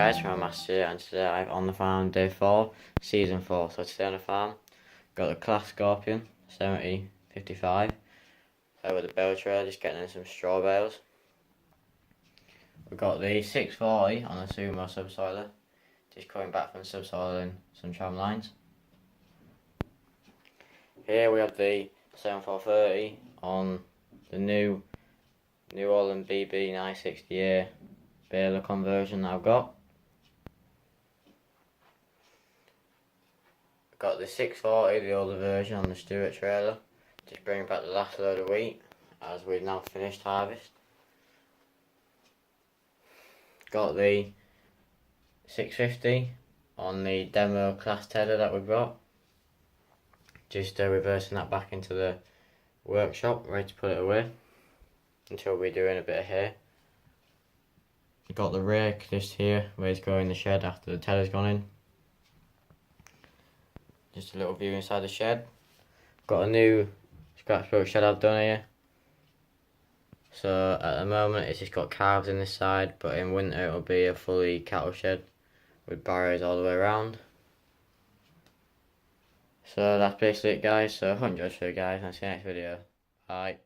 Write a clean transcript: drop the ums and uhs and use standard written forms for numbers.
guys, from Master, and today I'm on the farm, day 4, season 4. So today on the farm, got the Class Scorpion 7055 with the bale trailer, just getting in some straw bales. We've got the 640 on the Sumo subsoiler, just coming back from subsoiling some tram lines. Here we have the 7430 on the New Holland BB 960A baler conversion that I've got. Got the 640, the older version, on the Stewart trailer, just bringing back the last load of wheat as we've now finished harvest. Got the 650 on the demo class tedder that we've got, just reversing that back into the workshop, ready to put it away until we're doing a bit of hay. Got the rake just here, ready to go in the shed after the tedder's gone in. Just a little view inside the shed. Got a new scratchbuilt shed I've done here. So at the moment it's just got calves in this side, but in winter it'll be a fully cattle shed with barriers all the way around. So that's basically it, guys. So I hope you enjoyed the video, guys, and I'll see you next video. Bye.